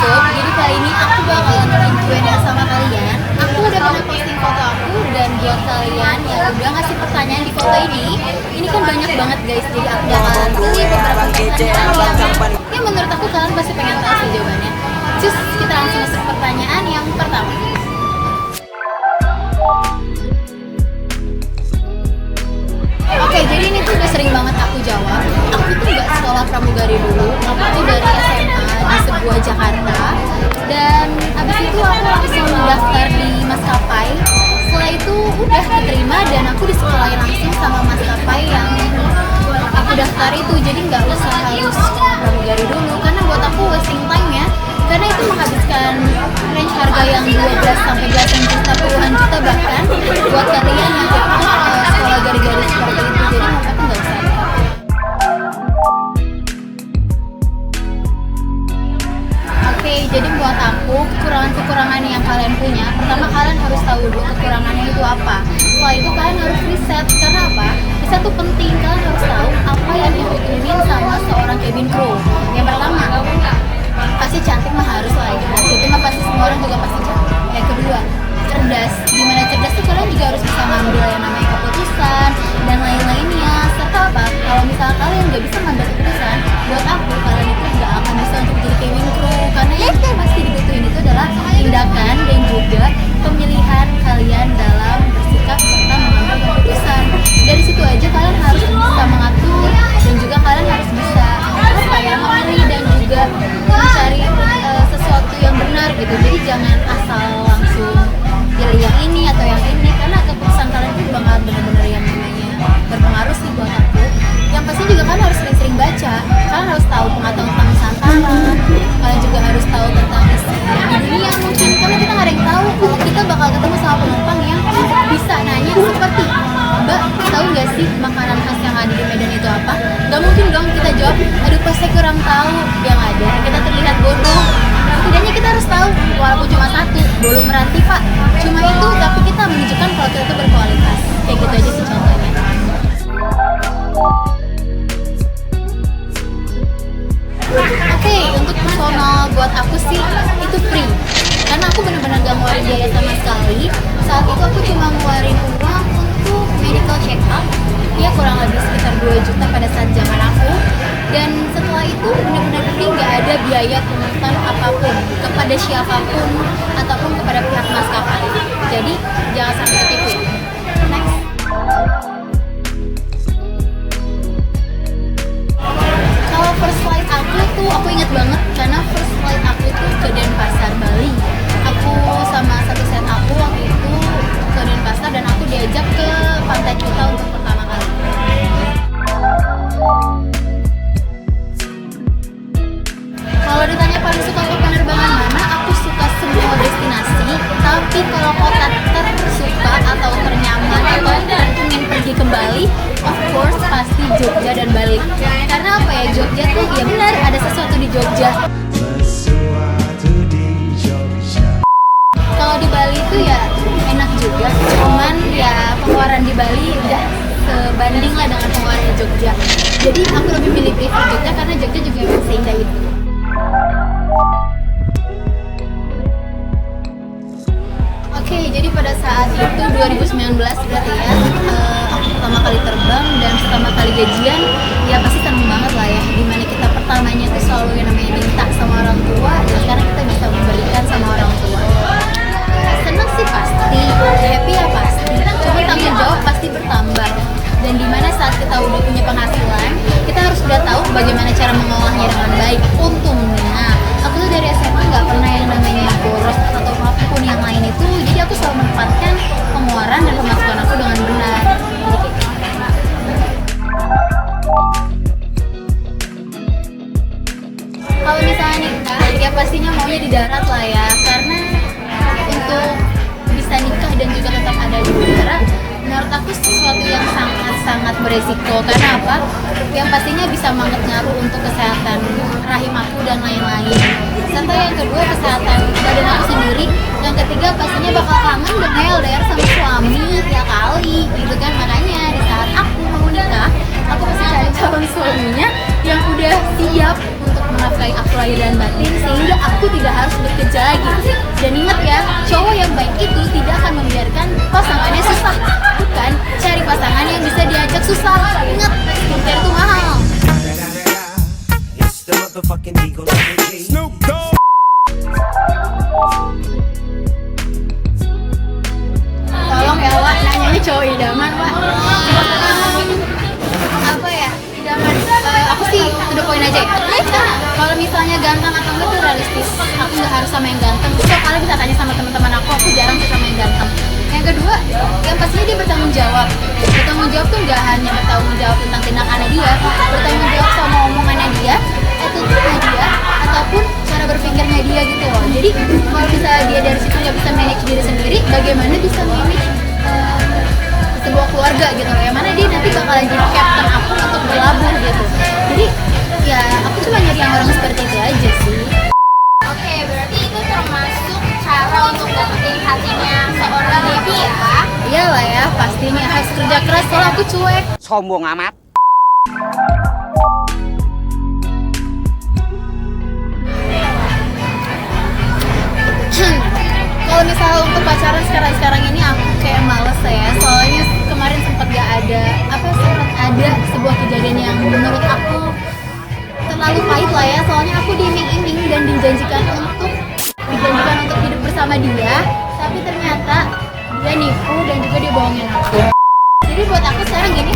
Sob, jadi kali ini aku bakalan bikin Q&A sama kalian. Aku udah pernah posting foto aku dan buat kalian yang udah ngasih pertanyaan di foto ini kan banyak banget guys. Jadi aku bakalan pilih beberapa pertanyaan yang menurut aku kalian pasti pengen tahu sih jawabannya. Cus, kita langsung masuk ke pertanyaan yang pertama. Oke, jadi ini tuh udah sering banget aku jawab. Aku tuh nggak sekolah pramugari dulu. Aku tuh dari SMA di sebuah Jakarta. Dan abis itu aku langsung daftar di maskapai. Setelah itu udah diterima dan aku disekolahin langsung sama maskapai yang aku daftar itu. Jadi nggak usah harus sekolah pramugari dulu. Karena buat aku wasting time ya. Karena itu menghabiskan range harga yang 12 sampai belasan juta, puluhan juta bahkan buat kalian yang sekolah garis-garis seperti itu. Jadi menurut aku nggak usah. Oke, jadi buat aku kekurangan-kekurangan yang kalian punya, pertama kalian harus tahu dulu kekurangannya itu apa. Setelah itu kalian harus riset. Karena apa? Riset itu penting. Kalian harus tahu apa yang dibutuhin sama seorang cabin crew. Yang pertama, pasti cantik mah harus lah ya. Itu mah pasti semua orang juga pasti cantik. Yang kedua, cerdas. Gimana cerdas tuh kalian juga harus bisa ngambil yang namanya keputusan dan lain-lainnya. Serta apa? Kalau misalnya kalian nggak bisa ngambil keputusan, buat aku kalian itu nggak akan bisa untuk jadi cabin crew. Karena yang pasti dibutuhin itu adalah tindakan dan juga pemilihan kalian dalam bersikap serta mengambil keputusan. Dari situ aja kalian harus bisa mengatur dan juga kalian harus bisa apa ya, memilih dan juga mencari sesuatu yang benar gitu. Jadi jangan asal langsung pilih yang ini atau yang ini, karena keputusan kalian itu bakal benar-benar yang namanya berpengaruh sih buat aku. Yang pasti juga kalian harus sering-sering baca. Kalian harus tahu pengetahuan tentang Nusantara. Kalian juga harus tahu tentang isi di dunia mungkin, karena kita nggak ada yang tahu kalau kita bakal ketemu sama penumpang yang bisa nanya seperti, Mbak, tahu nggak sih makanan khas yang ada di Medan itu apa? Gak mungkin dong kita jawab, aduh pas saya kurang tahu. Yang ada kita terlihat bodoh. Setidaknya kita harus tahu, walaupun cuma satu, bolu meranti pak, cuma itu, tapi kita menunjukkan kalau kita itu berkualitas. Kayak gitu aja sih contohnya. Oke, untuk personal buat aku sih itu free. Karena aku benar-benar gak ngeluarin biaya sama sekali. Saat itu aku cuma ngeluarin uang untuk medical check up. Ya kurang lebih sekitar 2 juta pada saat zaman aku. Dan setelah itu benar-benar free, gak ada biaya pungutan apapun kepada siapapun ataupun kepada pihak maskapai. Jadi jangan sampai ketipu. Next. Kalau first flight aku ingat banget karena first flight aku tuh ke Denpasar, Bali. Aku sama satu set aku waktu itu ke Denpasar dan aku diajak ke Pantai Kuta untuk pertama kali. Kalau ditanya paling suka ke penerbangan mana, aku suka semua destinasi. Tapi kalau kota tersuka atau ternyaman atau ingin pergi ke Bali, of course pasti Jogja dan Bali. Karena apa ya, Jogja tuh ya benar ada sesuatu di Jogja. Kalau di Bali itu ya enak juga, cuman ya pengeluaran di Bali udah sebanding lah dengan pengeluaran di Jogja. Jadi aku lebih pilih Jogja karena Jogja juga emang seindah itu. Oke, jadi pada saat itu 2019 berarti ya, aku pertama kali terbang dan pertama kali gajian, ya pasti seneng banget lah ya. Dimana kita pertamanya tuh selalu yang namanya minta sama orang tua, dan sekarang kita bisa memberikan sama orang tua. Seneng sih pasti, happy ya pasti, cuma tanggung jawab pasti bertambah. Dan dimana saat kita udah punya penghasilan, kita harus udah tahu bagaimana cara mengolahnya dengan baik. Untungnya, aku tuh dari SMA nggak pernah yang namanya boros atau apapun yang lain itu. Jadi aku selalu menempatkan pengeluaran dan pemasukan aku dengan benar. Kalau misalnya nikah, ya pastinya maunya di darat lah ya. Karena untuk bisa nikah dan juga tetap ada di udara, menurut aku sesuatu yang sangat-sangat beresiko. Karena apa? Yang pastinya bisa banget ngaruh untuk kesehatan rahim aku dan lain-lain. Serta yang kedua, kesehatan badan aku sendiri. Yang ketiga, pastinya bakal kangen dan LDR sama suami ya kali gitu kan. Makanya di saat aku mau nikah, aku pasti cari calon suaminya yang udah siap untuk menafkahi aku lahir dan batin, sehingga aku tidak harus bekerja lagi. Dan ingat ya, cowok yang baik itu tidak akan membiarkan pasangannya susah, bukan cari pasangan yang bisa diajak susah. Ingat, skincare itu mahal. Tolong ya Wak, nanyanya cowok idaman Wak. Apa ya, idaman? Aku sih to the point aja ya. Kalau misalnya ganteng atau enggak tuh realistis. Aku nggak harus sama yang ganteng. So kalian bisa tanya sama teman-teman aku jarang sih sama yang ganteng. Yang kedua, yang pastinya dia bertanggung jawab. Bertanggung jawab tuh nggak hanya bertanggung jawab tentang tindakannya dia, bertanggung jawab sama omongannya dia, attitude-nya dia, ataupun cara berpikirnya dia gitu loh. Jadi kalau misalnya dia dari situ nggak bisa manage diri sendiri, bagaimana bisa manage sebuah keluarga gitu loh. Yang mana dia nanti bakalan jadi captain aku untuk berlabuh gitu. Jadi ya aku cuma nyari yang orang seperti itu aja sih. Oke, berarti itu termasuk cara untuk dapetin hatinya seorang baby ya? Iyalah ya, pastinya harus kerja keras soalnya aku cuek. Sombong amat. Kalau misalnya untuk pacaran sekarang ini aku kayak males ya, soalnya kemarin sempat ada sebuah kejadian yang menurut aku terlalu pahit lah ya, soalnya aku diiming-iming dan dijanjikan untuk hidup bersama dia, tapi ternyata dia nipu dan juga dia bohongin aku. Jadi buat aku sekarang gini,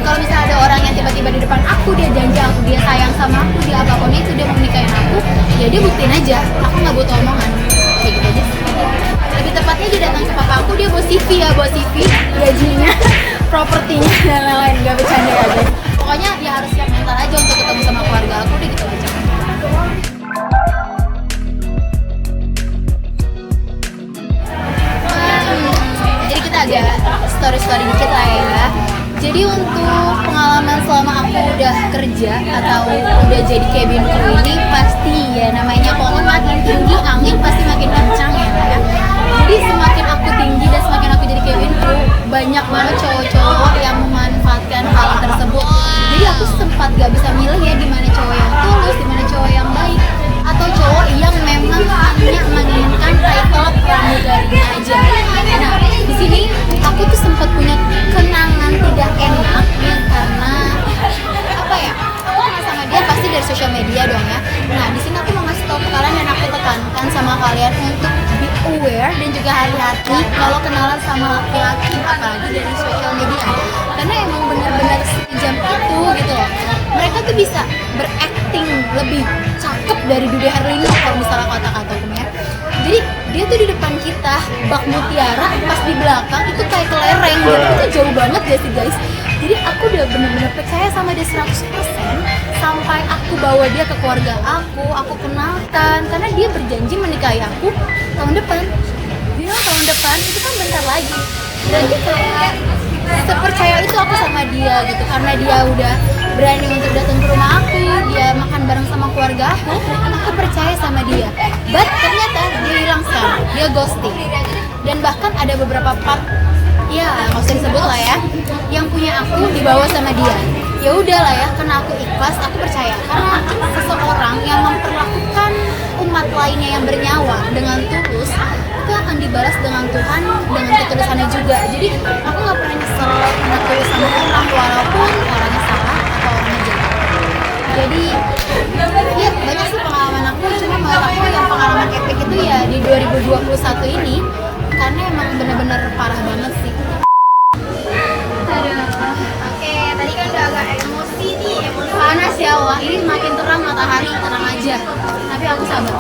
kalau misalnya ada orang yang tiba-tiba di depan aku, dia janji aku, dia sayang sama aku, dia apapun itu, dia mau nikahin aku, ya dia buktiin aja, aku nggak butuh omongan, kayak gitu aja. Lebih tepatnya dia datang ke papa aku, dia bawa CV gajinya, propertinya dan lain-lain, nggak bercanda ya guys. Pokoknya dia harus siap mental aja untuk ketemu sama keluarga aku, deh gitu aja. Jadi kita agak story dikit lah ya. Jadi untuk pengalaman selama aku udah kerja atau udah jadi cabin crew ini, pasti ya namanya pohon makin tinggi, angin pasti makin kencang ya. Jadi semakin aku tinggi dan semakin aku jadi cabin crew, banyak banget cowok-cowok yang memanfaatkan hal tersebut. Jadi aku sempat gak bisa milih ya di mana cowok yang tulus, di mana cowok yang baik, atau cowok yang memang hanya menginginkan title pramugari aja. Nah, di sini aku tuh sempat punya kenangan tidak enak ya, karena apa ya? Aku kenal sama dia pasti dari sosial media dong ya. Nah, di sini aku mau ngasih tahu ke kalian dan aku tekankan sama kalian untuk be aware dan juga hati-hati kalau kenalan sama laki-laki apalagi dari sosial media. Karena emang benar-benar sekejam itu gitu loh. Mereka tuh bisa berakting lebih cakep dari Dude Herlino kalau misalnya kata-kata ya. Jadi dia tuh di depan kita bak mutiara, pas di belakang itu kayak kelereng gitu. Itu jauh banget ya sih guys. Jadi aku udah bener-bener percaya sama dia 100% sampai aku bawa dia ke keluarga aku kenalkan karena dia berjanji menikahi aku tahun depan. Tahun depan itu kan bentar lagi. Berarti kayak sepercaya itu aku sama dia gitu, karena dia udah berani untuk datang ke rumah aku, dia makan bareng sama keluarga aku percaya sama dia. But ternyata dia hilang sekarang, dia ghosting. Dan bahkan ada beberapa part, ya nggak usah disebut lah ya, yang punya aku dibawa sama dia. Ya udah lah ya, karena aku ikhlas, aku percaya karena seseorang yang memperlakukan umat lainnya yang bernyawa dengan tulus itu akan dibalas dengan Tuhan dengan ketulusannya juga. Jadi aku nggak pernah nyesel karena tulus sama orang walaupun orangnya salah atau orangnya jahat. Jadi ya banyak sih pengalaman aku, cuma menurut aku yang pengalaman epic itu ya di 2021 ini karena emang bener-bener parah banget sih. Oke, tadi kan udah agak emosi nih, emosi. Panas ya, wah ini makin terang matahari, tenang aja. Tapi aku sabar.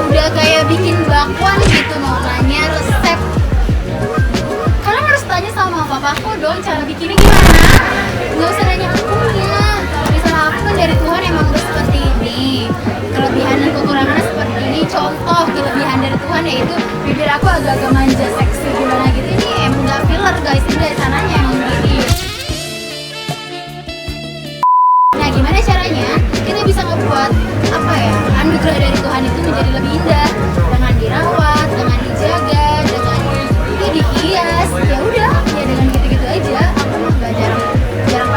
Udah kayak bikin bakwan gitu, mau nanya resep. Kalian harus tanya sama papaku dong cara bikinnya gimana. Nggak usah nanya akunya. Misalnya aku kan dari Tuhan emang udah seperti ini. Kelebihan dan kekurangannya seperti ini. Contoh kelebihan dari Tuhan yaitu bibir aku agak-agak manja, seksi gimana gitu. Ini emang nggak filler guys, ini dari sananya emang begini. Nah gimana caranya kita bisa ngebuat apa ya, anugerah dari Tuhan itu menjadi lebih indah dengan dirawat, dengan dijaga, dengan dihias. Ya udah, ya dengan gitu-gitu aja. Aku mah nggak jarang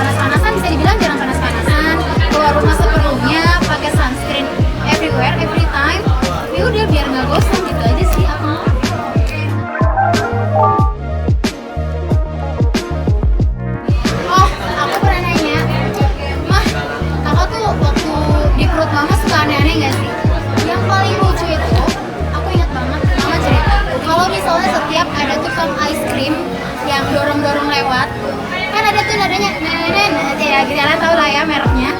lewat, kan ada tuh nadanya ya kalian tahu lah ya mereknya.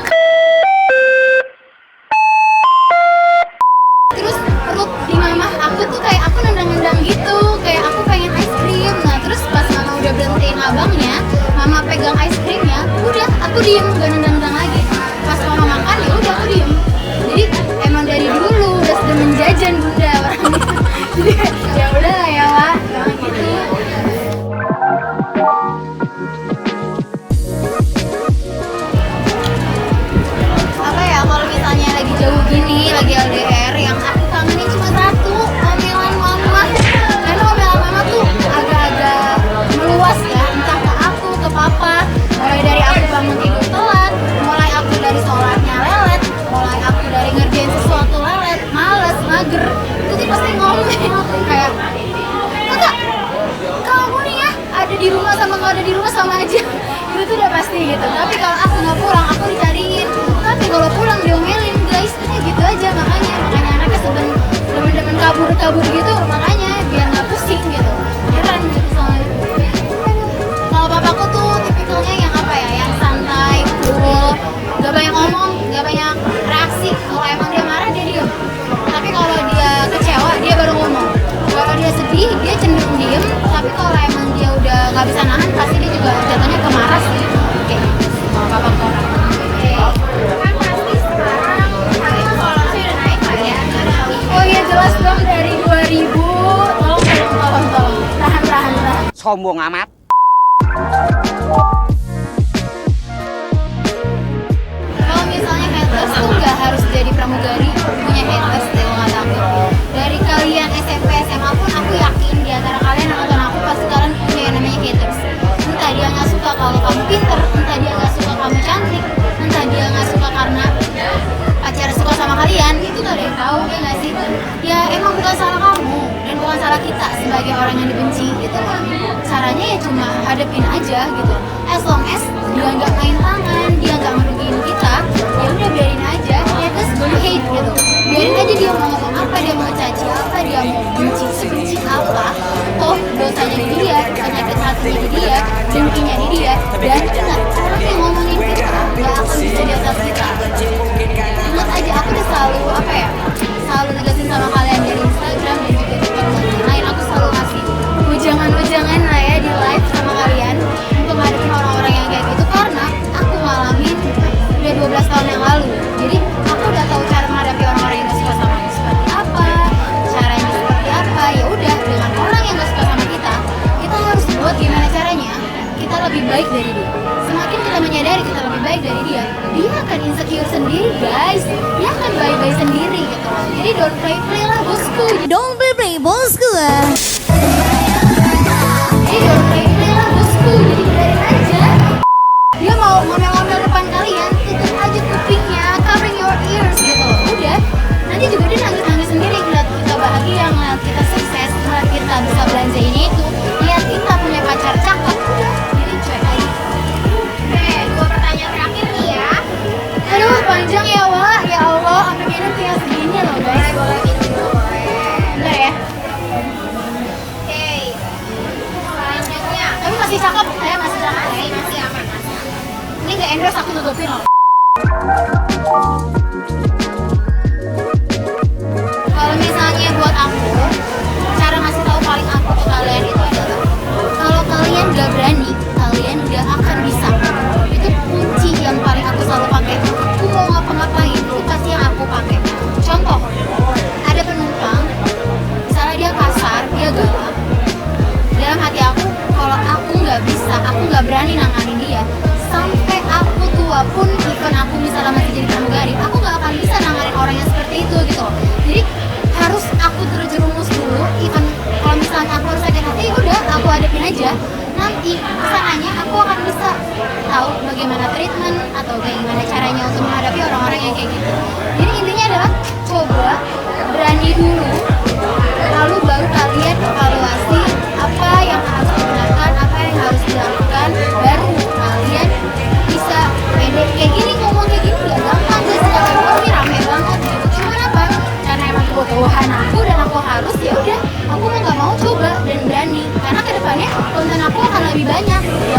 Terus perut di mama aku tuh kayak aku nendang-nendang gitu, kayak aku pengen ice cream. Nah terus pas mama udah berhentiin abangnya, mama pegang ice creamnya, udah aku diem, gak nendang-nendang lagi. Pas mama makan ya udah aku diem. Jadi emang dari dulu udah sudah menjajan bunda orang itu. Jadi ya udah lah ya Wak, emang gitu. Apa ya, kalau misalnya lagi jauh gini, lagi LDR, yang aku kangenin cuma satu, omelan mama. Karena omelan mama tuh agak-agak meluas ya, entah ke aku, ke papa. Mulai dari aku bangun tidur telat, mulai aku dari sholatnya lelet, mulai aku dari ngerjain sesuatu lelet, males, mager. Itu dia pasti ngomel kayak, kakak, kamu nih ya ada di rumah sama nggak ada di rumah sama aja. Itu tuh udah pasti gitu. Tapi kalau aku nggak pulang, aku dicariin. Tapi kalau pulang diomelin, guys, gitu aja. Makanya anaknya demen kabur gitu. Makanya biar nggak pusing gitu. Heran gitu soalnya. Kalau papaku tuh tipikalnya yang apa ya, yang santai, cool, gak banyak ngomong, gak banyak reaksi. Kalau emang dia marah dia diem. Tapi kalau dia kecewa dia baru ngomong. Kalau dia sedih dia cenderung diem. Tapi kalau emang dia udah nggak bisa nahan pasti dia juga jatuhnya ke marah sih. Oke, sama papaku. Kan pasti sekarang kalian followersnya udah naik lah ya. Oh iya jelas dong dari 2000. Tolong. Tahan. Sombong amat. Kalau misalnya haters tuh nggak harus jadi pramugari punya haters deh, nggak takut. Dari kalian SMP SMA pun aku yakin di antara kalian yang nonton aku pasti kalian punya yang namanya haters. Entah dia nggak suka kalau kamu pinter, entah dia nggak suka kamu cantik, entah dia nggak suka karena pacar suka sama kalian. Itu gak ada yang tahu ya nggak sih? Ya emang bukan salah kamu dan bukan salah kita sebagai orang yang dibenci gitu loh. Caranya ya cuma hadapin aja gitu. As long as dia nggak main tangan, dia nggak ngerugiin kita, ya udah biarin aja. Haters don't hate gitu. Biarin aja dia mau ngomong apa, dia mau caci apa, dia mau benci sebenci apa. Oh dosanya di dia, penyakit hatinya di dia, dengkinya di dia. Dan ingat, orang yang ngomongin kita nggak akan bisa di atas kita. Ingat aja, aku udah selalu tegasin sama kalian dari Instagram dan juga TikTok dan lain. Aku selalu ngasih ujangan lah ya di live sama kalian untuk ngadepin orang-orang yang kayak gitu, karena aku ngalamin udah 12 tahun yang lalu. Jadi aku udah tahu cara menghadapi orang-orang yang gak suka sama aku seperti apa, caranya seperti apa. Ya udah, dengan orang yang gak suka sama kita harus buat gimana caranya kita lebih baik dari dia. Semakin kita menyadari kita lebih baik dari dia akan insecure sendiri guys, dia akan bye-bye sendiri gitu loh. Jadi don't play lah bosku, Don't play bosku lah. jadi don't play lah bosku, jadi biarin aja. Dia mau ngomel-ngomel depan kalian, tutup aja kupingnya, covering your ears gitu loh. Udah, nanti juga dia nangis-nangis sendiri ngeliat kita bahagia, ngeliat kita sukses, ngeliat kita bisa belanja ini itu, lihat kita punya pacar cakep. Udah, jadi cuek aja. Oke, 2 pertanyaan terakhir nih ya. Aduh panjang ya Wak, ya Allah, sampai minum tinggal segini loh guys. Boleh gitu, boleh. Bentar ya, Oke. Selanjutnya. tapi masih cakep, saya masih cakep. Masih aman, masih aman. Ini gak endorse, aku tutupin loh. Kalau misalnya buat aku, cara ngasih tahu paling aku ke kalian itu adalah kalau kalian gak berani, kalian gak akan bisa. Itu kunci yang paling aku selalu pakai. Aku mau ngapa-ngapain, itu pasti yang aku pakai. Contoh, ada penumpang, misalnya dia kasar, dia galak. Dalam hati aku, kalau aku nggak bisa, aku nggak berani nanganin dia. Sampai aku tua pun, even aku misalnya masih jadi pramugari, aku nggak akan bisa nanganin orang yang seperti itu gitu loh. Jadi harus aku terjerumus dulu. Even kalau misalnya aku harus sakit hati, udah aku hadapin aja. Nanti kesananya aku akan bisa tahu bagaimana treatment atau bagaimana caranya untuk menghadapi orang-orang yang kayak gitu. Jadi intinya adalah coba berani dulu, lalu baru kalian evaluasi apa yang harus dibenarkan, apa yang harus dilakukan, baru kalian bisa pede. Kayak gini, ngomong kayak gini gak gampang guys, kalau ini rame banget gitu. Cuman apa? Karena emang kebutuhan aku dan aku harus, ya udah aku mau nggak mau coba dan berani, karena kedepannya konten aku akan lebih banyak. Ya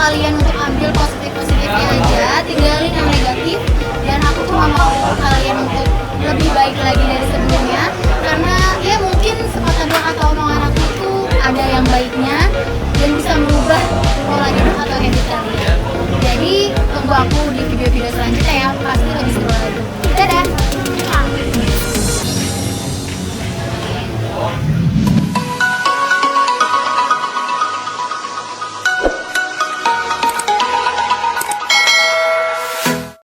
kalian untuk ambil positifnya aja, tinggalin yang negatif. Dan aku cuma mau kalian untuk lebih baik lagi dari sebelumnya, karena ya mungkin sepatah dua kata omongan aku itu ada yang baiknya dan bisa merubah pola hidup atau habit kalian. Jadi tunggu aku di video-video selanjutnya ya, pasti lebih